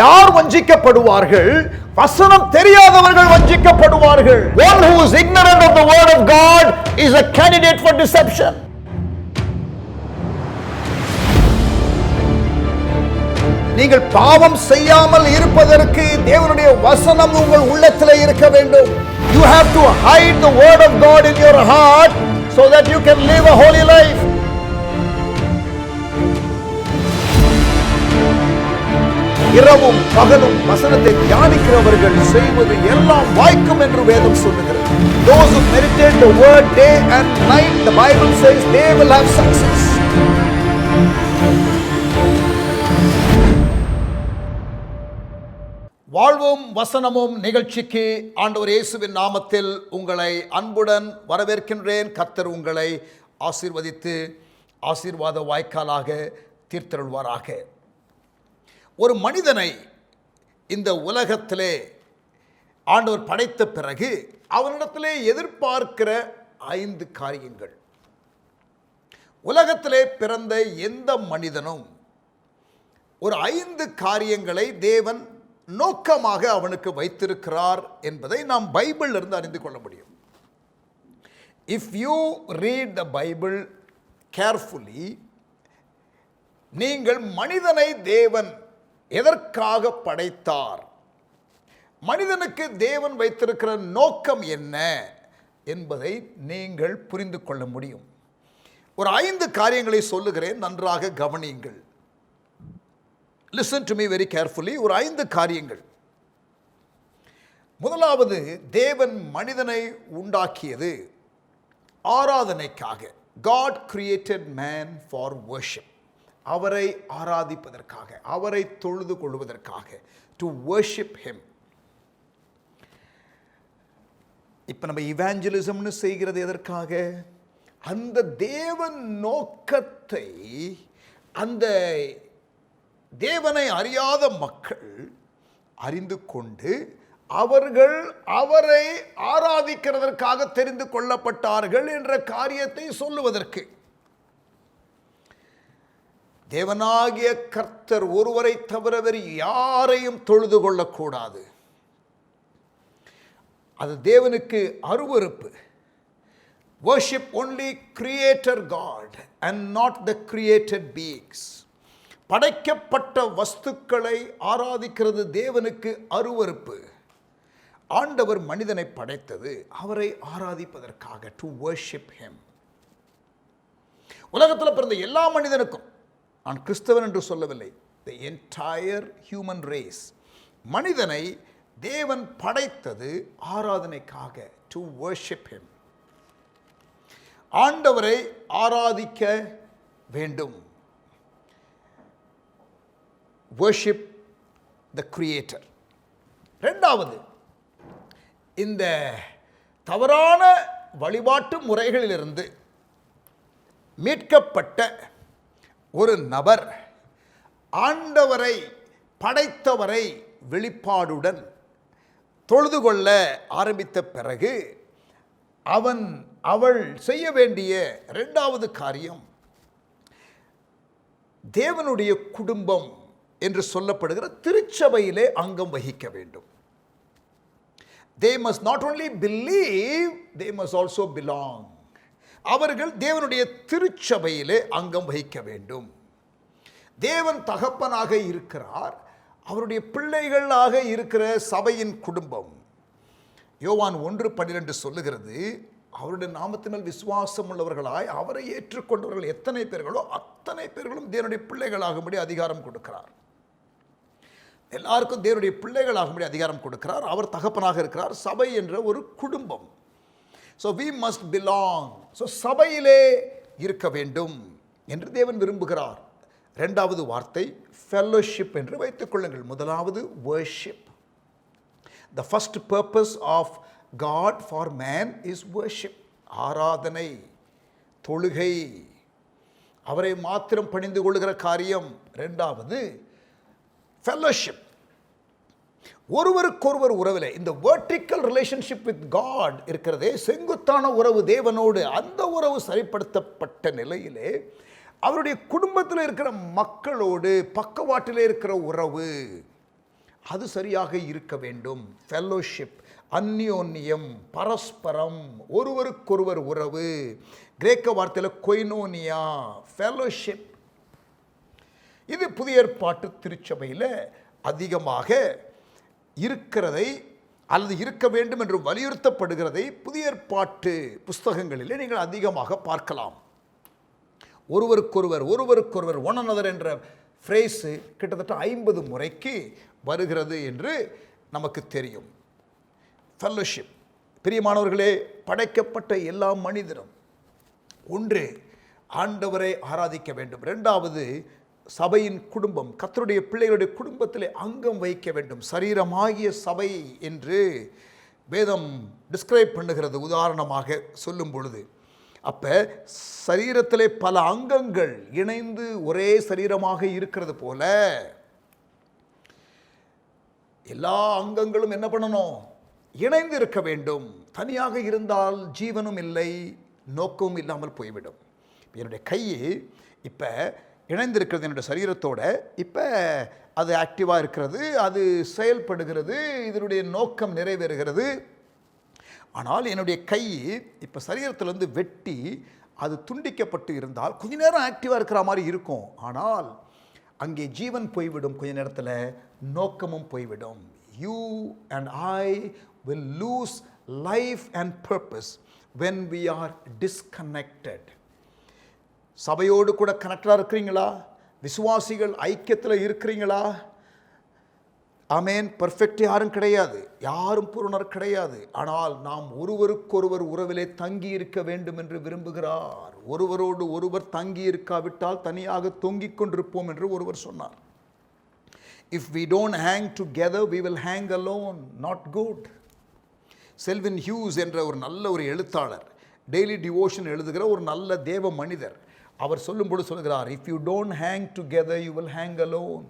யார் வஞ்சிக்கப்படுவார்கள்? வசனம் தெரியாதவர்கள் வஞ்சிக்கப்படுவார்கள். One who is ignorant of the word of God is a candidate for deception. நீங்கள் பாவம் செய்யாமல் இருப்பதற்கு தேவனுடைய வசனம் உங்கள் உள்ளத்திலே இருக்க வேண்டும். You have to hide the word of God in your heart so that you can live a holy life. இரவும் பகலும் வசனத்தை தியானிக்கிறவர்கள் செய்வது எல்லாம் வாய்க்கும் என்று வேதம் சொல்லுகிறது. Those who meditate the word day and night, the Bible says they will have success. வாழ்வும் வசனமும் நிகழ்ச்சிக்கு ஆண்டவர் இயேசுவின் நாமத்தில் உங்களை அன்புடன் வரவேற்கின்றேன். கர்த்தர் உங்களை ஆசீர்வதித்து ஆசீர்வாத வாய்க்காலாக தீர்த்தருள்வாராக. ஒரு மனிதனை இந்த உலகத்திலே ஆண்டவர் படைத்த பிறகு அவனிடத்திலே எதிர்பார்க்கிற 5 காரியங்கள். உலகத்திலே பிறந்த எந்த மனிதனும் ஒரு 5 காரியங்களை தேவன் நோக்கமாக அவனுக்கு வைத்திருக்கிறார் என்பதை நாம் பைபிளில் இருந்து அறிந்து கொள்ள முடியும். If you read the Bible carefully, நீங்கள் மனிதனை தேவன் எதற்காக படைத்தார், மனிதனுக்கு தேவன் வைத்திருக்கிற நோக்கம் என்ன என்பதை நீங்கள் புரிந்து கொள்ள முடியும். ஒரு 5 காரியங்களை சொல்லுகிறேன், நன்றாக கவனியுங்கள். Listen to me very carefully. ஒரு 5 காரியங்கள். முதலாவது, தேவன் மனிதனை உண்டாக்கியது ஆராதனைக்காக. God created man for worship. அவரை ஆராதிப்பதற்காக, அவரை தொழுது கொள்வதற்காக, to worship him. இப்போ நம்ம இவாஞ்சலிசம்னு செய்கிறது எதற்காக? அந்த தேவன் நோக்கத்தை அந்த தேவனை அறியாத மக்கள் அறிந்து கொண்டு அவர்கள் அவரை ஆராதிக்கிறதற்காக தெரிந்து கொள்ளப்பட்டார்கள் என்ற காரியத்தை சொல்லுவதற்கு. தேவனாகிய கர்த்தர் ஒருவரை தவிர வேறு யாரையும் தொழுது கொள்ளக்கூடாது. அது தேவனுக்கு அருவருப்பு. Worship only Creator God and not the created beings. படைக்கப்பட்ட வஸ்துக்களை ஆராதிக்கிறது தேவனுக்கு அருவருப்பு. ஆண்டவர் மனிதனை படைத்தது அவரை ஆராதிப்பதற்காக, to worship him. உலகத்தில் பிறந்த எல்லா மனிதனுக்கும், நான் கிறிஸ்தவன் என்று சொல்லவில்லை, the entire human race, மனிதனை தேவன் படைத்தது ஆராதனைக்காக, to worship him. ஆண்டவரை ஆராதிக்க வேண்டும். worship the creator. இரண்டாவது, இந்த தவறான வழிபாட்டு முறைகளிலிருந்து மீட்கப்பட்ட ஒரு நபர் ஆண்டவரை படைத்தவரை வெளிப்பாடுடன் தொழுது கொள்ள ஆரம்பித்த பிறகு அவள் செய்ய வேண்டிய இரண்டாவது காரியம், தேவனுடைய குடும்பம் என்று சொல்லப்படுகிற திருச்சபையிலே அங்கம் வகிக்க வேண்டும். They must not only believe, they must also belong. அவர்கள் தேவனுடைய திருச்சபையிலே அங்கம் வகிக்க வேண்டும். தேவன் தகப்பனாக இருக்கிறார், அவருடைய பிள்ளைகளாக இருக்கிற சபையின் குடும்பம். யோவான் 1:12 சொல்லுகிறது, அவருடைய நாமத்தினால் விசுவாசம் உள்ளவர்களாய் அவரை ஏற்றுக்கொண்டவர்கள் எத்தனை பேர்களோ அத்தனை பேர்களும் தேவனுடைய பிள்ளைகளாகும்படி அதிகாரம் கொடுக்கிறார். எல்லாருக்கும் தேவனுடைய பிள்ளைகளாகும்படி அதிகாரம் கொடுக்கிறார். அவர் தகப்பனாக இருக்கிறார். சபை என்ற ஒரு குடும்பம். So we must belong. So சபையிலே இருக்க வேண்டும் என்று தேவன் விரும்புகிறார். இரண்டாவது வார்த்தை fellowship என்று வைத்துக் கொள்ளுங்கள். முதலாவது worship. The first purpose of God for man is worship. ஆராதனை, தொழுகை, அவரை மாத்திரம் பணிந்து கொள்ளுகிற காரியம். இரண்டாவது fellowship. ஒருவருக்கொருவர் உறவிலே இந்த vertical relationship with God இருக்கிறதே, செங்குத்தான உறவு தேவனோடு, அந்த உறவு சரிப்படுத்தப்பட்ட நிலையிலே அவருடைய குடும்பத்தில் இருக்கிற மக்களோடு பக்கவாட்டிலே இருக்கிற உறவு, அது சரியாக இருக்க வேண்டும். ஃபெல்லோஷிப், அந்யோன்யம், பரஸ்பரம், ஒருவருக்கொருவர் உறவு, கிரேக்க வார்த்தையில் கொய்னோனியா, ஃபெல்லோஷிப். இது புதிய ஏற்பாட்டு திருச்சபையில் அதிகமாக இருக்கிறதை அல்லது இருக்க வேண்டும் என்று வலியுறுத்தப்படுகிறதை புதிய ஏற்பாட்டு புஸ்தகங்களிலே நீங்கள் அதிகமாக பார்க்கலாம். ஒருவருக்கொருவர் ஒன் அனதர் என்ற ஃப்ரேஸு கிட்டத்தட்ட 50 முறைக்கு வருகிறது என்று நமக்கு தெரியும். ஃபெல்லோஷிப். பிரியமானவர்களே, படைக்கப்பட்ட எல்லா மனிதரும் ஒன்று ஆண்டவரை ஆராதிக்க வேண்டும். 2வது சபையின் குடும்பம், கர்த்தருடைய பிள்ளைகளுடைய குடும்பத்திலே அங்கம் வகிக்க வேண்டும். சரீரமாகிய சபை என்று வேதம் டிஸ்கிரைப் பண்ணுகிறது உதாரணமாக சொல்லும் பொழுது. அப்போ சரீரத்திலே பல அங்கங்கள் இணைந்து ஒரே சரீரமாக இருக்கிறது போல எல்லா அங்கங்களும் என்ன பண்ணணும்? இணைந்து இருக்க வேண்டும். தனியாக இருந்தால் ஜீவனும் இல்லை, நோக்கமும் இல்லாமல் போய்விடும். என்னுடைய கை இப்போ இணைந்திருக்கிறது என்னுடைய சரீரத்தோட. இப்போ அது ஆக்டிவாக இருக்கிறது, அது செயல்படுகிறது, இதனுடைய நோக்கம் நிறைவேறுகிறது. ஆனால் என்னுடைய கை இப்போ சரீரத்திலேருந்து வெட்டி அது துண்டிக்கப்பட்டு இருந்தால் கொஞ்ச நேரம் ஆக்டிவாக இருக்கிற மாதிரி இருக்கும். ஆனால் அங்கே ஜீவன் போய்விடும், கொஞ்ச நேரத்தில் நோக்கமும் போய்விடும். You and I will lose life and purpose when we are disconnected. சபையோடு கூட கனெக்டாக இருக்கிறீங்களா? விசுவாசிகள் ஐக்கியத்தில் இருக்கிறீங்களா? ஆமேன். பர்ஃபெக்ட் யாரும் கிடையாது, யாரும் பூரணர் கிடையாது. ஆனால் நாம் ஒருவருக்கொருவர் உறவிலே தங்கி இருக்க வேண்டும் என்று விரும்புகிறார். ஒருவரோடு ஒருவர் தங்கி இருக்காவிட்டால் தனியாக தொங்கிக் கொண்டிருப்போம் என்று ஒருவர் சொன்னார். If we don't hang together, we will hang alone. Not good. Selwyn Hughes என்ற ஒரு நல்ல ஒரு எழுத்தாளர், டெய்லி டிவோஷன் எழுதுகிற ஒரு நல்ல தேவ மனிதர், அவர் சொல்லும்போது சொல்கிறார், if you don't hang together you will hang alone.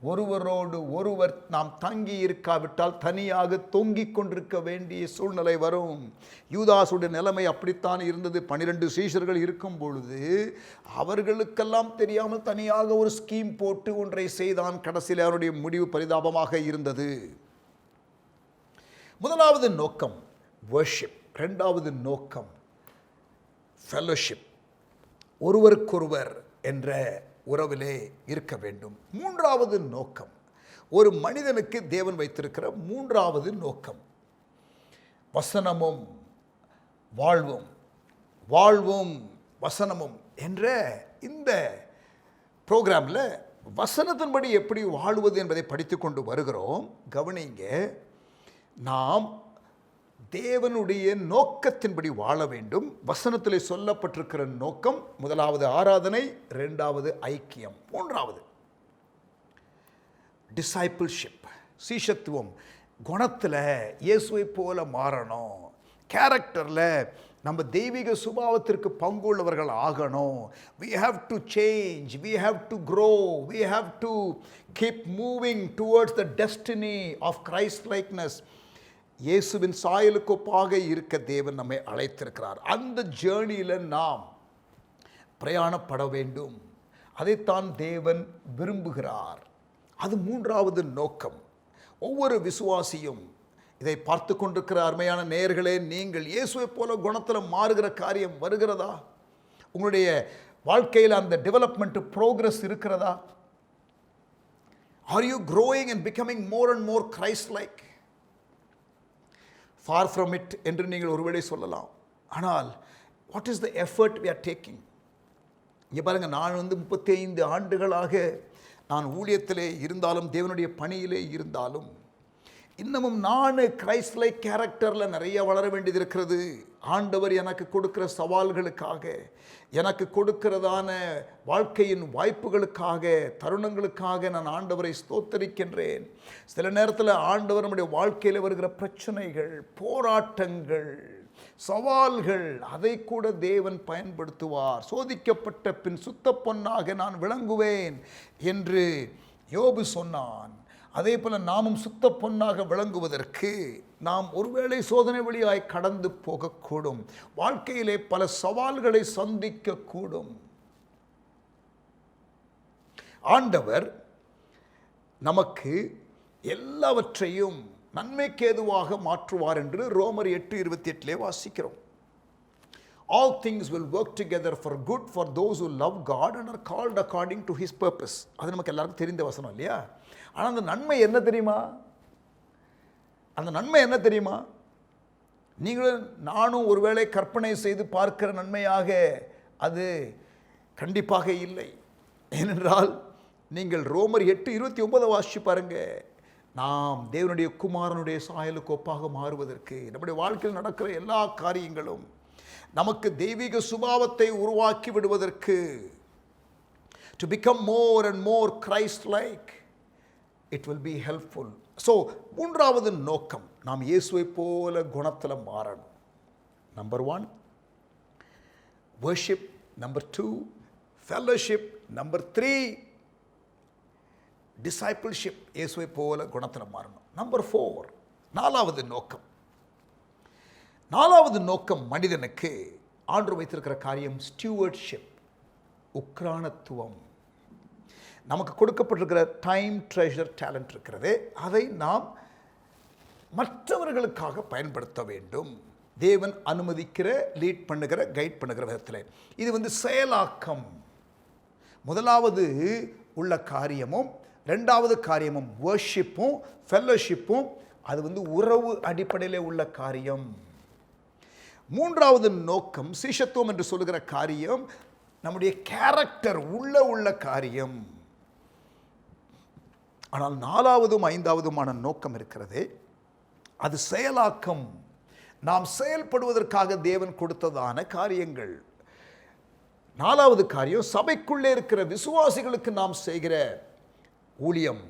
ஒருவரோடு ஒருவர் நாம் தங்கி இருக்காவிட்டால் தனியாக தொங்கிக் கொண்டிருக்க வேண்டிய சூழ்நிலை வரும். யூதாசுடைய நிலைமை அப்படித்தான் இருந்தது. 12 சீஷர்கள் இருக்கும் பொழுது அவர்களுக்கெல்லாம் தெரியாமல் தனியாக ஒரு ஸ்கீம் போட்டு ஒன்றை செய்தான். கடைசியில் அவருடைய முடிவு பரிதாபமாக இருந்தது. முதலாவது நோக்கம் வர்ஷிப், 2வது நோக்கம் ஃபெல்லோஷிப், ஒருவருக்கொருவர் என்ற உறவிலே இருக்க வேண்டும். 3வது நோக்கம், ஒரு மனிதனுக்கு தேவன் வைத்திருக்கிற 3வது நோக்கம் வசனமும் வாழ்வும், வாழ்வும் வசனமும் என்ற இந்த ப்ரோக்ராமில் வசனத்தின்படி எப்படி வாழ்வது என்பதை படித்து கொண்டு வருகிறோம். கவனிங்க, நாம் தேவனுடைய நோக்கத்தின்படி வாழ வேண்டும். வசனத்தில் சொல்லப்பட்டிருக்கிற நோக்கம், 1வது ஆராதனை, 2வது ஐக்கியம், 3வது டிசைபிள்ஷிப், சீஷத்துவம். குணத்தில் இயேசுவை போல மாறணும், கேரக்டரில் நம்ம தெய்வீக சுபாவத்திற்கு பங்குள்ளவர்கள் ஆகணும். we have to change, we have to grow, we have to keep moving towards the destiny of Christ likeness. இயேசுவின் சாயலுக்கு ஒப்பாக இருக்க தேவன் நம்மை அழைத்திருக்கிறார். அந்த ஜேர்னியில் நாம் பிரயாணப்பட வேண்டும். அதைத்தான் தேவன் விரும்புகிறார். அது 3வது நோக்கம். ஒவ்வொரு விசுவாசியும் இதை பார்த்து கொண்டிருக்கிற அருமையான நேயர்களே, நீங்கள் இயேசுவை போல குணத்தில் மாறுகிற காரியம் வருகிறதா? உங்களுடைய வாழ்க்கையில் அந்த டெவலப்மெண்ட் ப்ரோக்ரஸ் இருக்கிறதா? Are you growing and becoming more and more Christ-like? Far from it என்று நீங்கள் ஒருவேளை சொல்லலாம். ஆனால் what is the effort we are taking? இங்கே பாருங்கள், நான் 35 ஆண்டுகளாக நான் ஊழியத்திலே இருந்தாலும் தேவனுடைய பணியிலே இருந்தாலும் இன்னமும் நான் கிரைஸ்ட் லைக் கேரக்டரில் நிறைய வளர வேண்டியது இருக்கிறது. ஆண்டவர் எனக்கு கொடுக்கிற சவால்களுக்காக, எனக்கு கொடுக்கிறதான வாழ்க்கையின் வாய்ப்புகளுக்காக, தருணங்களுக்காக நான் ஆண்டவரை ஸ்தோத்தரிக்கின்றேன். சில நேரத்தில் ஆண்டவர் நம்முடைய வாழ்க்கையில் வருகிற பிரச்சனைகள், போராட்டங்கள், சவால்கள், அதை கூட தேவன் பயன்படுத்துவார். சோதிக்கப்பட்ட பின் சுத்த பொன்னாக நான் விளங்குவேன் என்று யோபு சொன்னான். அதே போல் நாமும் சுத்த பொன்னாக விளங்குவதற்கு நாம் ஒருவேளை சோதனை வழியாய் கடந்து போகக்கூடும். வாழ்க்கையிலே பல சவால்களை சந்திக்கக்கூடும். ஆண்டவர் நமக்கு எல்லாவற்றையும் நன்மைக்கு ஏதுவாக மாற்றுவார் என்று ரோமர் 8:28 வாசிக்கிறோம். All things will work together for good for those who love God and are called according to his purpose. அது நமக்கு எல்லாருக்கும் தெரிந்த வசனம் இல்லையா? ஆனால் அந்த நன்மை என்ன தெரியுமா? அந்த நன்மை என்ன தெரியுமா? நீங்களும் நானும் ஒருவேளை கற்பனை செய்து பார்க்கிற நன்மையாக அது கண்டிப்பாக இல்லை. ஏனென்றால் நீங்கள் ரோமர் 8:29 வாசிச்சு பாருங்க. நாம் தேவனுடைய குமாரனுடைய சாயலுக்கு ஒப்பாக மாறுவதற்கு நம்முடைய வாழ்க்கையில் நடக்கிற எல்லா காரியங்களும் நமக்கு தெய்வீக சுபாவத்தை உருவாக்கி விடுவதற்கு, to become more and more Christ like, it will be helpful. So மூன்றாவது நோக்கம், நாம் இயேசுவை போல குணத்தில் மாறணும். Number 1 worship, number 2 fellowship, number 3 discipleship, இயேசுவை போல குணத்தில் மாறணும். நம்பர் 4 நாலாவது நோக்கம் மனிதனுக்கு ஆண்டவர் வைத்திருக்கிற காரியம் ஸ்டூவர்ட்ஷிப், உக்ரானத்துவம். நமக்கு கொடுக்கப்பட்டிருக்கிற டைம், ட்ரெஷர், டேலண்ட் இருக்கிறதே, அதை நாம் மற்றவர்களுக்காக பயன்படுத்த வேண்டும். தேவன் அனுமதிக்கிற, லீட் பண்ணுகிற, கைட் பண்ணுகிற விதத்தில். இது செயலாக்கம். முதலாவது உள்ள காரியமும் ரெண்டாவது காரியமும் வர்ஷிப்பும் ஃபெல்லோஷிப்பும் அது உறவு அடிப்படையில் உள்ள காரியம். மூன்றாவது நோக்கம் சீஷத்துவம் என்று சொல்லுகிற காரியம் நம்முடைய கேரக்டர் உள்ள காரியம். ஆனால் நாலாவதும் ஐந்தாவதுமான நோக்கம் இருக்கிறதே, அது செயலாக்கம். நாம் செயல்படுவதற்காக தேவன் கொடுத்ததான காரியங்கள். நாலாவது காரியம் சபைக்குள்ளே இருக்கிற விசுவாசிகளுக்கு நாம் செய்கிற ஊழியம்.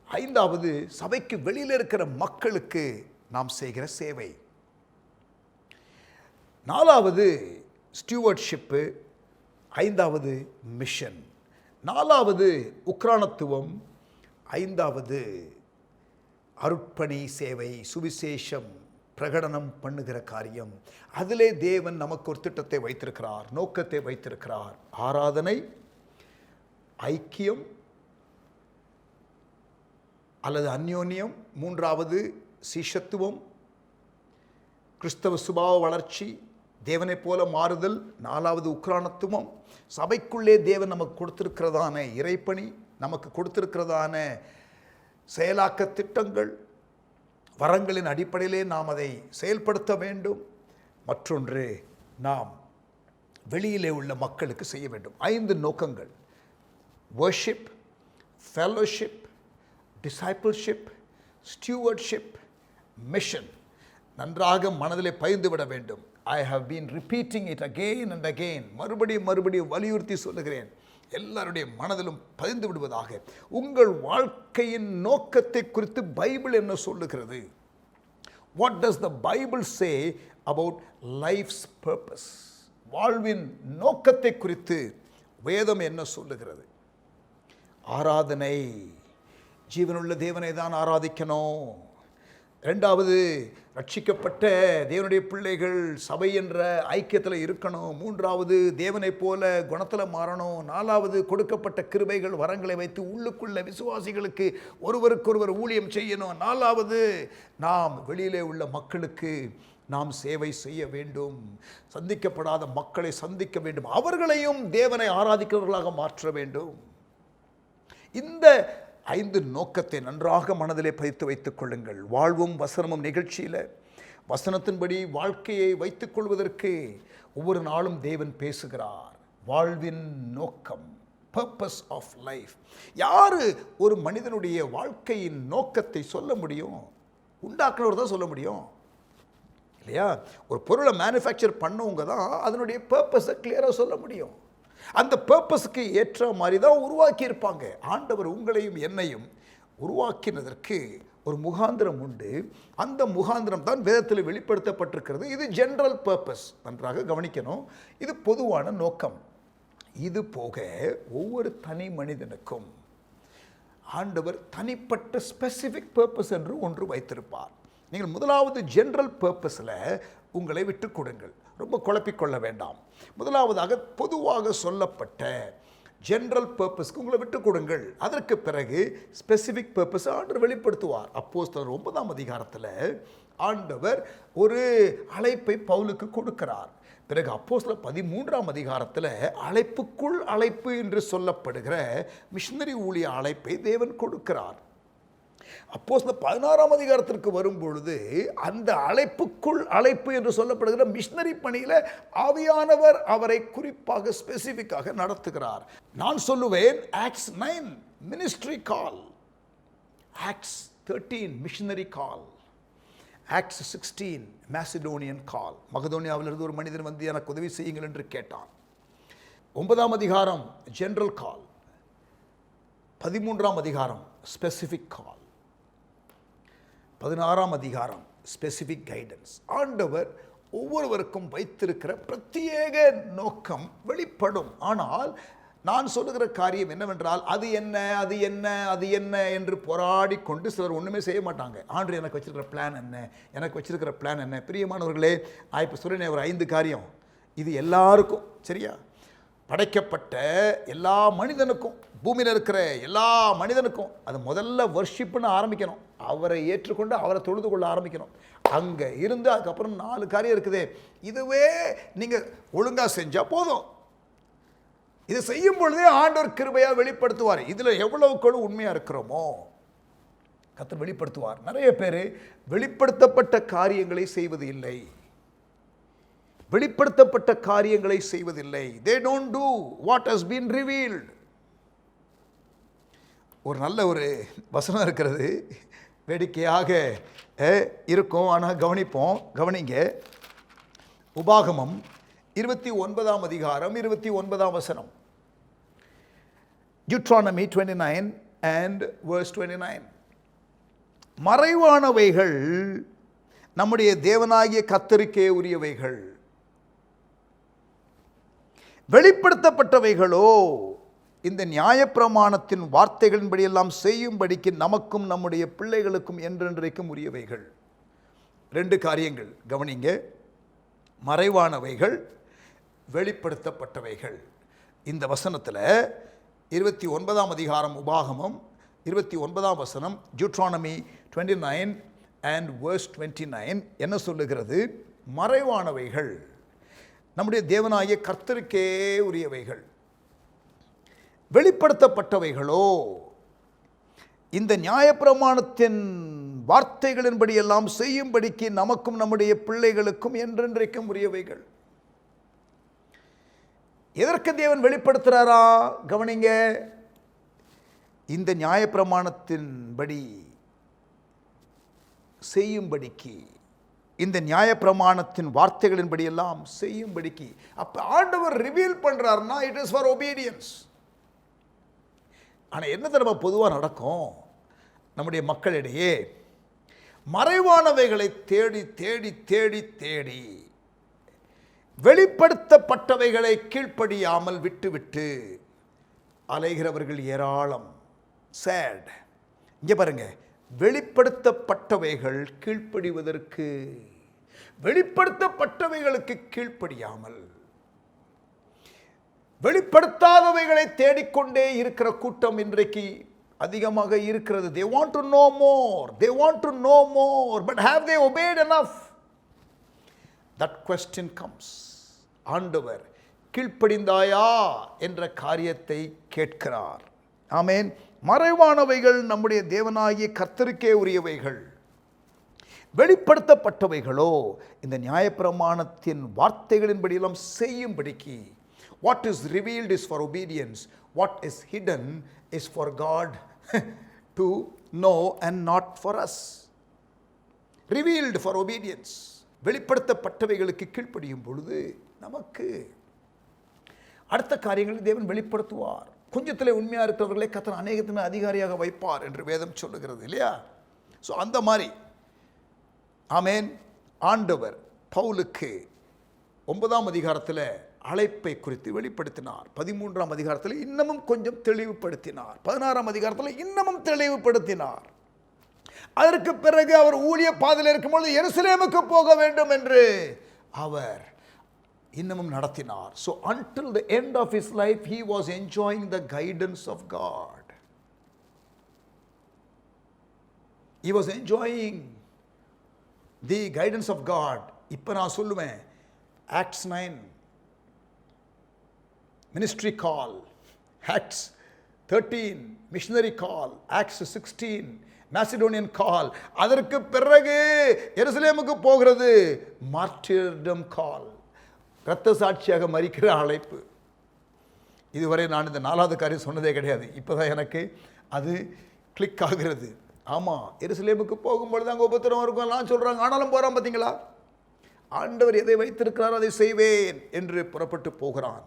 ஐந்தாவது சபைக்கு வெளியில் இருக்கிற மக்களுக்கு நாம் செய்கிற சேவை. நாலாவது ஸ்டூவர்ட்ஷிப்பு, ஐந்தாவது மிஷன். நாலாவது உக்ரானத்துவம், ஐந்தாவது அருட்பணி சேவை, சுவிசேஷம் பிரகடனம் பண்ணுகிற காரியம். அதிலே தேவன் நமக்கு ஒரு திட்டத்தை வைத்திருக்கிறார், நோக்கத்தை வைத்திருக்கிறார். ஆராதனை, ஐக்கியம் அல்லது அந்யோன்யம், மூன்றாவது சீஷத்துவம், கிறிஸ்தவ சுபாவ வளர்ச்சி, தேவனை போல மாறுதல், நாலாவது உக்ரானத்துவம். சபைக்குள்ளே தேவன் நமக்கு கொடுத்திருக்கிறதான இறைப்பணி, நமக்கு கொடுத்திருக்கிறதான செயலாக்க திட்டங்கள், வரங்களின் அடிப்படையிலே நாம் அதை செயல்படுத்த வேண்டும். மற்றொன்று, நாம் வெளியிலே உள்ள மக்களுக்கு செய்ய வேண்டும். 5 நோக்கங்கள்: worship, fellowship, discipleship, stewardship, mission. நன்றாக மனதிலே பதிந்து விட வேண்டும். I have been repeating it again and again. மறுபடியும் வலியுறுத்தி சொல்லுகிறேன். எல்லாருடைய மனதிலும் பதிந்து விடுவதாக. உங்கள் வாழ்க்கையின் நோக்கத்தை குறித்து பைபிள் என்ன சொல்லுகிறது? What does the Bible say about life's purpose? வாழ்வின் நோக்கத்தை குறித்து வேதம் என்ன சொல்லுகிறது? ஆராதனை, ஜீவனுள்ள தேவனை தான் ஆராதிக்கணும். ரெண்டாவது, ரட்சிக்கப்பட்ட தேவனுடைய பிள்ளைகள் சபை என்ற ஐக்கியத்தில் இருக்கணும். மூன்றாவது, தேவனை போல குணத்தில் மாறணும். நாலாவது, கொடுக்கப்பட்ட கிருபைகள் வரங்களை வைத்து உள்ளுக்குள்ள விசுவாசிகளுக்கு ஒருவருக்கொருவர் ஊழியம் செய்யணும். நாலாவது, நாம் வெளியிலே உள்ள மக்களுக்கு நாம் சேவை செய்ய வேண்டும். சந்திக்கப்படாத மக்களை சந்திக்க வேண்டும், அவர்களையும் தேவனை ஆராதிக்கிறவர்களாக மாற்ற வேண்டும். இந்த 5 நோக்கத்தை நன்றாக மனதிலே பதித்து வைத்துக் கொள்ளுங்கள். வாழ்வும் வசனமும் நிகழ்ச்சியில் வசனத்தின்படி வாழ்க்கையை வைத்துக் கொள்வதற்கு ஒவ்வொரு நாளும் தேவன் பேசுகிறார். வாழ்வின் நோக்கம், பர்பஸ் ஆஃப் லைஃப். யாரு ஒரு மனிதனுடைய வாழ்க்கையின் நோக்கத்தை சொல்ல முடியும்? உண்டாக்குறவர் தான் சொல்ல முடியும், இல்லையா? ஒரு பொருளை மேனுஃபேக்சர் பண்ணவங்க தான் அதனுடைய பர்பஸை கிளியராக சொல்ல முடியும். அந்த பர்பஸுக்கு ஏற்ற மாதிரி தான் உருவாக்கி இருப்பாங்க. ஆண்டவர் உங்களையும் என்னையும் உருவாக்கினதற்கு ஒரு முகாந்திரம் உண்டு. அந்த முகாந்திரம் தான் வேதத்தில் வெளிப்படுத்தப்பட்டிருக்கிறது. இது ஜெனரல் பர்பஸ். நன்றாக கவனிக்கணும். இது பொதுவான நோக்கம். இது போக ஒவ்வொரு தனி மனிதனுக்கும் ஆண்டவர் தனிப்பட்ட ஸ்பெசிஃபிக் பர்பஸ் என்று ஒன்று வைத்திருப்பார். நீங்கள் முதலாவது ஜெனரல் பர்பஸில் உங்களை விட்டு கொடுங்கள், ரொம்ப குழப்பிக்கொள்ள வேண்டாம். முதலாவதாக பொதுவாக சொல்லப்பட்ட ஜெனரல் பர்பஸ்க்கு உங்களை விட்டு கொடுங்கள். அதற்கு பிறகு ஸ்பெசிஃபிக் பர்பஸ் ஆண்டவர் வெளிப்படுத்துவார். அப்போஸ்தலர் 9ஆம் அதிகாரத்தில் ஆண்டவர் ஒரு அழைப்பை பவுலுக்கு கொடுக்கிறார். பிறகு அப்போஸ்தலர் 13ஆம் அதிகாரத்தில் அழைப்புக்குள் அழைப்பு என்று சொல்லப்படுகிற மிஷனரி ஊழிய அழைப்பை தேவன் கொடுக்கிறார். அப்போஸ்தலர் 16ஆம் அதிகாரத்திற்கு வரும்பொழுது அந்த அழைப்புக்குள் அழைப்பு என்று சொல்லப்படுகிற மிஷனரி பணியில் ஆவியானவர் அவரை குறிப்பாக ஸ்பெசிஃபிக்காக நடத்துகிறார். நான் சொல்லுவேன், ஆக்ட்ஸ் 9 மினிஸ்ட்ரி கால், ஆக்ட்ஸ் 13 மிஷனரி கால், ஆக்ட்ஸ் 16 மேசிடோனியன் கால். மகதோனியாவிலிருந்து ஒரு மனிதன் வந்து எனக்கு உதவி செய்யுங்கள் என்று கேட்டான். 9ஆம் அதிகாரம் ஜெனரல் கால், 13ஆம் அதிகாரம் ஸ்பெசிஃபிக் கால், 16ஆம் அதிகாரம் ஸ்பெசிஃபிக் கைடன்ஸ். ஆண்டவர் ஒவ்வொருவருக்கும் வைத்திருக்கிற பிரத்யேக நோக்கம் வெளிப்படும். ஆனால் நான் சொல்லுகிற காரியம் என்னவென்றால், அது என்ன அது என்ன அது என்ன என்று போராடி கொண்டு சிலர் ஒன்றுமே செய்ய மாட்டாங்க. ஆண்டவர் எனக்கு வச்சிருக்கிற பிளான் என்ன, எனக்கு வச்சிருக்கிற பிளான் என்ன? பிரியமானவர்களே, இப்போ சொல்றேனே ஒரு 5 காரியம். இது எல்லாருக்கும், சரியா, படைக்கப்பட்ட எல்லா மனிதனுக்கும், பூமியில் இருக்கிற எல்லா மனிதனுக்கும் அது முதல்ல வர்ஷிப்னு ஆரம்பிக்கணும். அவரை ஏற்றுக்கொண்டு அவரை தொழுது கொள்ள ஆரம்பிக்கணும். அங்கே இருந்து அதுக்கப்புறம் 4 காரியம் இருக்குது. இதுவே நீங்கள் ஒழுங்காக செஞ்சால் போதும். இதை செய்யும் பொழுதே ஆண்டவர் கிருபையாக வெளிப்படுத்துவார். இதில் எவ்வளவுக்கு உண்மையாக இருக்கிறோமோ கர்த்தர் வெளிப்படுத்துவார். நிறைய பேர் வெளிப்படுத்தப்பட்ட காரியங்களை செய்வது இல்லை, வெளிப்படுத்தப்பட்ட காரியங்களை செய்வதில்லை. They don't do what has been revealed. ஒரு நல்ல ஒரு வசனம் இருக்கிறது, வேடிக்கையாக இருக்கும், ஆனால் கவனிங்க. உபாகமம் 29ஆம் அதிகாரம் 29ஆம் வசனம். Deuteronomy 29 and verse 29. மறைவானவைகள் நம்முடைய தேவனாகிய கர்த்தருக்கே உரியவைகள், வெளிப்படுத்தப்பட்டவைகளோ இந்த நியாயப்பிரமாணத்தின் வார்த்தைகளின்படியெல்லாம் செய்யும்படிக்கு நமக்கும் நம்முடைய பிள்ளைகளுக்கும் என்றென்றைக்கும் உரியவைகள். 2 காரியங்கள் கவனிங்க. மறைவானவைகள், வெளிப்படுத்தப்பட்டவைகள். இந்த வசனத்தில் 29ஆம் அதிகாரம் உபாகமம் 29ஆம் வசனம் Deuteronomy 29 and verse 29 என்ன சொல்லுகிறது? மறைவானவைகள் நம்முடைய தேவனாகிய கர்த்தருக்கே உரியவைகள், வெளிப்படுத்தப்பட்டவைகளோ இந்த நியாயப்பிரமாணத்தின் வார்த்தைகளின்படி எல்லாம் செய்யும்படிக்கு நமக்கும் நம்முடைய பிள்ளைகளுக்கும் என்றென்றைக்கும் உரியவைகள். எதற்கு தேவன் வெளிப்படுத்துகிறாரா? கவனிங்க. இந்த நியாயப்பிரமாணத்தின்படி செய்யும்படிக்கு, இந்த நியாயப்பிரமாணத்தின் வார்த்தைகளின்படி எல்லாம் செய்யும்படிக்கு. அப்ப ஆண்டவர் ரிவீல் பண்றாருன்னா இட் இஸ் ஃபார் ஒபீடியன்ஸ். ஆனால் என்ன தெரியுமா பொதுவாக நடக்கும் நம்முடைய மக்களிடையே? மறைவானவைகளை தேடி தேடி தேடி தேடி வெளிப்படுத்தப்பட்டவைகளை கீழ்ப்படியாமல் விட்டு அலைகிறவர்கள் ஏராளம். சேட். இங்கே பாருங்க, வெளிப்படுத்தப்பட்டவைகள் கீழ்ப்படிவதற்கு, வெளிப்படுத்தப்பட்டவைகளுக்கு கீழ்ப்படியாமல் வெளிப்படுத்தாதவைகளை தேடிக்கொண்டே இருக்கிற கூட்டம் இன்றைக்கு அதிகமாக இருக்கிறது. They want to know more, they want to know more, but have they obeyed enough? That question comes. ஆண்டவர் கீழ்ப்படிந்தாயா என்ற காரியத்தை கேட்கிறார். ஆமென். மறைவானவைகள் நம்முடைய தேவனாகிய கர்த்தருக்கே உரியவைகள், வெளிப்படுத்தப்பட்டவைகளோ இந்த நியாயப்பிரமாணத்தின் வார்த்தைகளின்படியெல்லாம் செய்யும்படிக்கு. What is revealed is for obedience. What is hidden is for God to know and not for us. Revealed for obedience. வெளிப்படுத்தப்பட்டவைகளுக்கு கீழ்ப்படியும் பொழுது நமக்கு அடுத்த காரியங்களை தேவன் வெளிப்படுத்துவார். கொஞ்சத்தில் உண்மையாக இருக்கிறவர்களை கர்த்தர் அநேகத்தின் அதிகாரியாக வைப்பார் என்று வேதம் சொல்லுகிறது இல்லையா? ஸோ அந்த மாதிரி ஆமென். ஆண்டவர் பவுலுக்கு 9ஆம் அதிகாரத்தில் அழைப்பை குறித்து வெளிப்படுத்தினார். 13ஆம் அதிகாரத்தில் இன்னமும் கொஞ்சம் தெளிவுபடுத்தினார். 16ஆம் அதிகாரத்தில் இன்னமும் தெளிவுபடுத்தினார். அதற்கு பிறகு அவர் ஊழிய பாதையில் இருக்கும்போது எருசலேமுக்கு போக வேண்டும் என்று அவர் இன்னமும் நடத்தினார். So until the end of his life he was enjoying the guidance of God. He was enjoying the guidance of God. இப்போ நான் சொல்லுவேன், Acts 9 ministry call, Acts 13 missionary call, Acts 16 Macedonian call, அதற்கு பிறகு எருசலேமுக்கு போகிறது martyrdom call, இரத்த சாட்சியாக மரிக்கிற அழைப்பு. இதுவரை நான் இந்த 4வது காரியம் சொன்னதே கிடையாது. இப்போதான் எனக்கு அது கிளிக் ஆகிறது. ஆமாம், எருசலேமுக்கு போகும்பொழுது அங்கே உபத்திரம் இருக்கும் எல்லாம் சொல்கிறாங்க, ஆனாலும் போகிறான். பார்த்தீங்களா, ஆண்டவர் எதை வைத்திருக்கிறார் அதை செய்வேன் என்று புறப்பட்டு போகிறான்.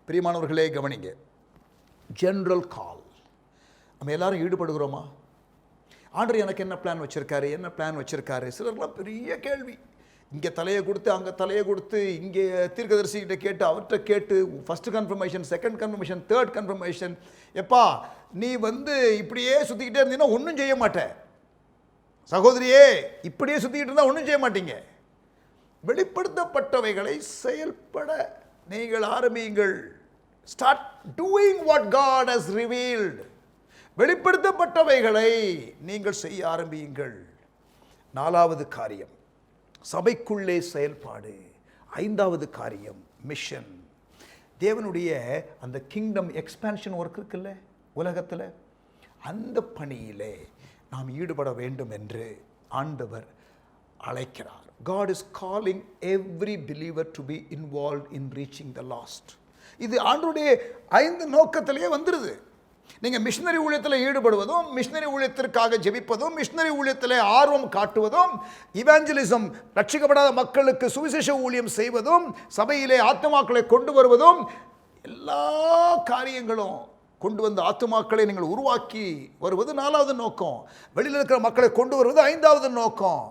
பிரியமானவர்களே கவனிங்க, ஜெனரல் கால். நம்ம எல்லாரும் ஈடுபடுகிறோமா? ஆண்டவர் எனக்கு என்ன பிளான் வச்சுருக்காரு, என்ன பிளான் வச்சுருக்காரு? சிலர்லாம் பெரிய கேள்வி, இங்கே தலையை கொடுத்து அங்கே தலையை கொடுத்து, இங்கே தீர்க்கதரிசிகிட்ட கேட்டு அவர்கிட்ட கேட்டு, first confirmation, second confirmation, third confirmation. எப்பா நீ இப்படியே சுற்றிக்கிட்டே இருந்தீங்கன்னா ஒன்றும் செய்ய மாட்டேன். சகோதரியே, இப்படியே சுற்றிக்கிட்டு இருந்தால் ஒன்றும் செய்ய மாட்டீங்க. வெளிப்படுத்தப்பட்டவைகளை செயல்பட நீங்கள் ஆரம்பியுங்கள். Start doing what God has revealed. வெளிப்படுத்தப்பட்டவைகளை நீங்கள் செய்ய ஆரம்பியுங்கள். 4வது காரியம் சபைக்குள்ளே செயல்பாடு. 5வது காரியம் மிஷன். தேவனுடைய அந்த கிங்டம் எக்ஸ்பான்ஷன் ஒர்க் இருக்குல்ல உலகத்தில், அந்த பணியிலே நாம் ஈடுபட வேண்டும் என்று ஆண்டவர் அழைக்கிறார். God is calling every believer to be involved in reaching the lost. இது ஆண்டவருடைய 5 நோக்கத்திலேயே வந்துடுது. நீங்கள் மிஷினரி ஊழியத்தில் ஈடுபடுவதும், மிஷினரி ஊழியத்திற்காக ஜெபிப்பதும், மிஷினரி ஊழியத்தில் ஆர்வம் காட்டுவதும், இவாஞ்சலிசம் ரட்சிக்கப்படாத மக்களுக்கு சுவிசேஷ ஊழியம் செய்வதும், சபையிலே ஆத்துமாக்களை கொண்டு வருவதும், எல்லா காரியங்களும் கொண்டு வந்த ஆத்துமாக்களை நீங்கள் உருவாக்கி வருவது 4வது நோக்கம். வெளியில் இருக்கிற மக்களை கொண்டு வருவது 5வது நோக்கம்.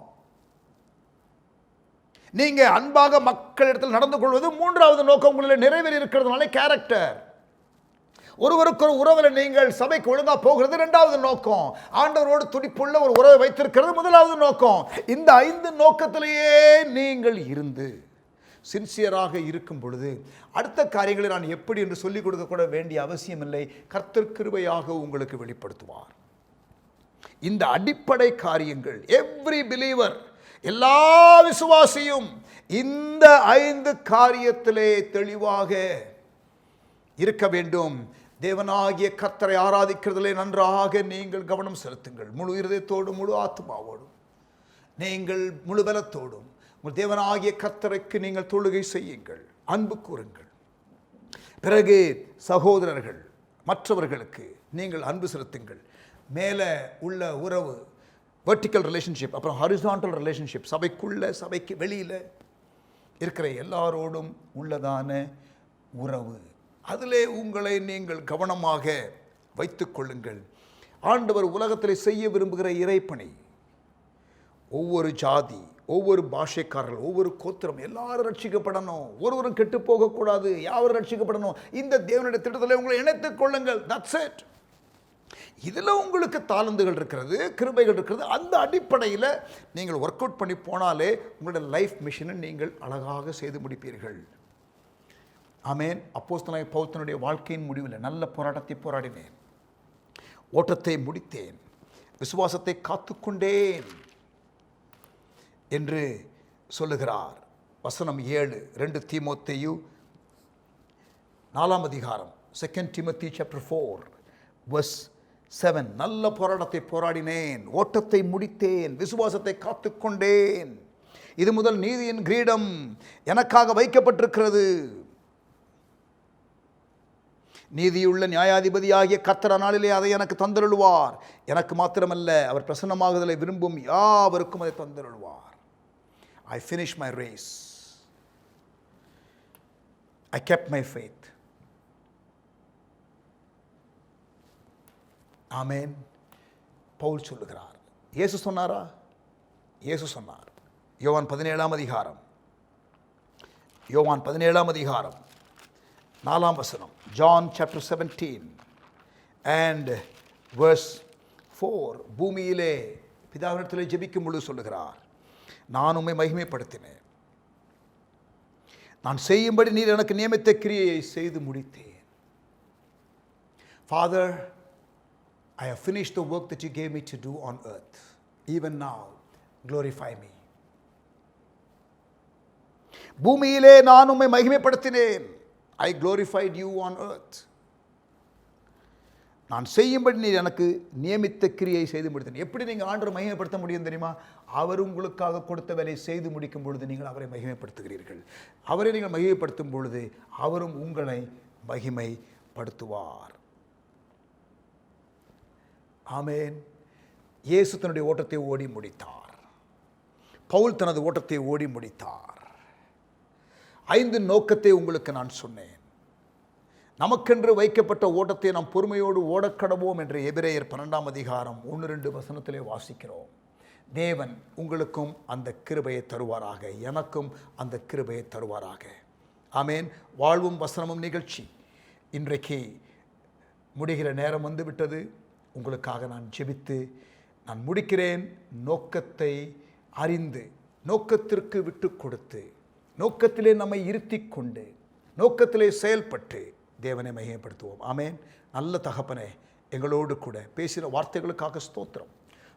நீங்க அன்பாக மக்களிடத்தில் நடந்து கொள்வது 3வது நோக்கம். உங்களில் நிறைவேறி இருக்கிறதுனால கேரக்டர். ஒருவருக்கு ஒரு உறவில் நீங்கள் சபைக்கு ஒழுங்கா போகிறது 2வது நோக்கம். ஆண்டவரோடு துடிப்புள்ள ஒரு உறவை வைத்திருக்கிறது 1வது நோக்கம். இந்த 5 நோக்கத்திலேயே நீங்கள் இருந்து சின்சியராக இருக்கும் பொழுது அடுத்த காரியங்களை நான் எப்படி என்று சொல்லிக் கொடுக்க கூட வேண்டிய அவசியம் இல்லை. கர்த்தர் கிருபையாக உங்களுக்கு வெளிப்படுத்துவார். இந்த அடிப்படை காரியங்கள் எவ்ரி பிலீவர், எல்லா விசுவாசியும் இந்த 5 காரியத்திலே தெளிவாக இருக்க வேண்டும். தேவனாகிய கர்த்தரை ஆராதிக்கிறதிலே நன்றாக நீங்கள் கவனம் செலுத்துங்கள். முழு இருதயத்தோடும், முழு ஆத்மாவோடும், நீங்கள் முழு பலத்தோடும் உங்கள் தேவனாகிய கர்த்தருக்கு நீங்கள் தொழுகை செய்யுங்கள், அன்பு கூறுங்கள். பிறகு சகோதரர்கள் மற்றவர்களுக்கு நீங்கள் அன்பு செலுத்துங்கள். மேலே உள்ள உறவு வெர்டிக்கல் ரிலேஷன்ஷிப், அப்புறம் ஹாரிசான்டல் ரிலேஷன்ஷிப், சபைக்குள்ள சபைக்கு வெளியில் இருக்கிற எல்லாரோடும் உள்ளதான உறவு, அதிலே உங்களை நீங்கள் கவனமாக வைத்துக் கொள்ளுங்கள். ஆண்டவர் உலகத்தில் செய்ய விரும்புகிற இறைப்பணி, ஒவ்வொரு ஜாதி, ஒவ்வொரு பாஷைக்காரர்கள், ஒவ்வொரு கோத்திரம் எல்லாரும் ரட்சிக்கப்படணும், ஒருவரும் கெட்டு போகக்கூடாது, யாவரும் ரட்சிக்கப்படணும். இந்த தேவனுடைய திட்டத்தில் உங்களை இணைத்துக் கொள்ளுங்கள். That's it. இதில் உங்களுக்கு தாளந்துகள் இருக்கிறது, கிருபைகள் இருக்கிறது. அந்த அடிப்படையில் நீங்கள் ஒர்க் அவுட் பண்ணி போனாலே உங்களுடைய லைஃப் மிஷனை நீங்கள் அழகாக செய்து முடிப்பீர்கள். ஆமென். அப்போஸ்தலனாகிய பவுலுடைய வாழ்க்கையின் முடிவில் நல்ல போராட்டத்தை போராடினேன், ஓட்டத்தை முடித்தேன், விசுவாசத்தை காத்துக்கொண்டேன் என்று சொல்லுகிறார். வசனம் 7, 2 தீமோத்தேயு 4ஆம் அதிகாரம், 2 Timothy chapter 4 verse 7. நல்ல போராட்டத்தை போராடினேன், ஓட்டத்தை முடித்தேன், விசுவாசத்தை காத்துக்கொண்டேன். இது முதல் நீதியின் கிரீடம் எனக்காக வைக்கப்பட்டிருக்கிறது. நீதியுள்ள நியாயாதிபதியாகிய கர்த்தர் நாளிலே அதை எனக்கு தந்தருள்வார். எனக்கு மாத்திரமல்ல, அவர் பிரசன்னமாகுதலை விரும்பும் யாவருக்கும் அதை தந்தருள்வார். I finished my race. I kept my faith. ஆமென். பவுல் சொல்லுகிறார். இயேசு சொன்னாரா? இயேசு சொன்னார். யோவான் 17ஆம் அதிகாரம், யோவான் 17ஆம் அதிகாரம் 4ஆம் வசனம், John chapter 17 and verse 4. பூமியிலே பிதாவினிடத்திலே ஜெபிக்கும் பொழுது சொல்லுகிறார், நான் உம்மை மகிமைப்படுத்தினேன், நான் செய்யும்படி நீர் எனக்கு நியமித்த கிரியையை செய்து முடித்தேன். Father, I have finished the work that you gave me to do on earth. Even now, glorify me. பூமியிலே நான் உம்மை மகிமைப்படுத்தினேன். I glorified you on earth. நான் செய்யும்படி நீர் எனக்கு நியமித்த கிரியை செய்து முடித்தேன். எப்படி நீங்கள் ஆண்டவரை மகிமைப்படுத்த முடியும் தெரியுமா? அவர் உங்களுக்காக கொடுத்த வேலையை செய்து முடிக்கும் பொழுது நீங்கள் அவரை மகிமைப்படுத்துகிறீர்கள். அவரை நீங்கள் மகிமைப்படுத்தும் பொழுது அவரும் உங்களை மகிமைப்படுத்துவார். ஆமென். இயேசு தன்னுடைய ஓட்டத்தை ஓடி முடித்தார். பவுல் தனது ஓட்டத்தை ஓடி முடித்தார். 5 நோக்கத்தை உங்களுக்கு நான் சொன்னேன். நமக்கென்று வைக்கப்பட்ட ஓட்டத்தை நாம் பொறுமையோடு ஓடக்கடவோம் என்று எபிரேயர் 12 அதிகாரம் 1-2 வசனத்திலே வாசிக்கிறோம். தேவன் உங்களுக்கும் அந்த கிருபையை தருவாராக, எனக்கும் அந்த கிருபையை தருவாராக. ஆமென். வாழ்வும் வசனமும் நிகழ்ச்சி இன்றைக்கு முடிகிற நேரம் வந்துவிட்டது. உங்களுக்காக நான் ஜெபித்து நான் முடிக்கிறேன். நோக்கத்தை அறிந்து, நோக்கத்திற்கு விட்டு கொடுத்து, நோக்கத்திலே நம்மை இருத்தி கொண்டு, நோக்கத்திலே செயல்பட்டு தேவனை மகிமைப்படுத்துவோம். ஆமென். நல்ல தகப்பனே, எங்களோடு கூட பேசின வார்த்தைகளுக்காக ஸ்தோத்திரம்.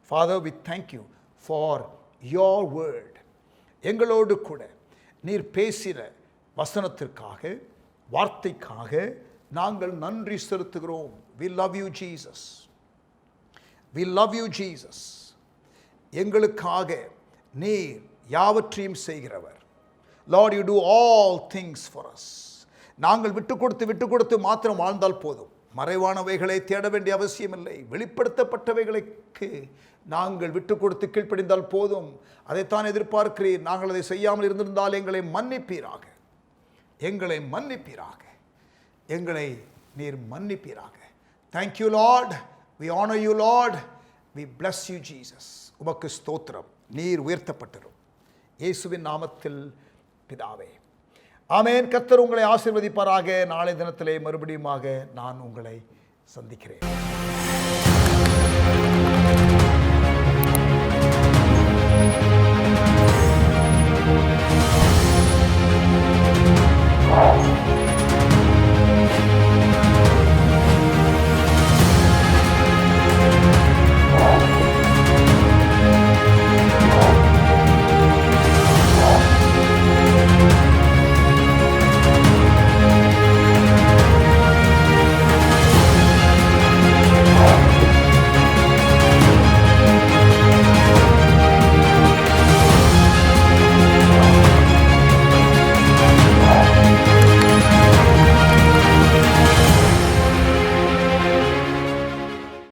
Father, we thank you for your word. எங்களோடு கூட நீர் பேசின வசனத்திற்காக, வார்த்தைக்காக நாங்கள் நன்றி செலுத்துகிறோம். we love you Jesus. we love you Jesus. எங்களுக்காக நீர் யாவற்றையும் செய்கிறவர். Lord, you do all things for us. நாங்கள் விட்டு கொடுத்து மாத்திரம் வாழ்ந்தால் போதும். மறைவானவைகளை தேட வேண்டிய அவசியம் இல்லை. வெளிப்படுத்தப்பட்டவைகளுக்கு நாங்கள் விட்டு கொடுத்து கீழ்ப்படிந்தால் போதும். அதைத்தான் எதிர்பார்க்கிறீர். நாங்கள் அதை செய்யாமல் இருந்திருந்தால் எங்களை மன்னிப்பீராக, எங்களை மன்னிப்பீராக, எங்களை நீர் மன்னிப்பீராக. Thank you Lord. We honor you Lord. We bless you Jesus. உமக்கு ஸ்தோத்திரம். நீர் உயர்த்தப்பட்டிரும். இயேசுவின் நாமத்தில் பிதாவே, ஆமென். கர்த்தர் உங்களை ஆசீர்வதிப்பாராக. நாளை தினத்திலே மறுபடியுமாக நான் உங்களை சந்திக்கிறேன்.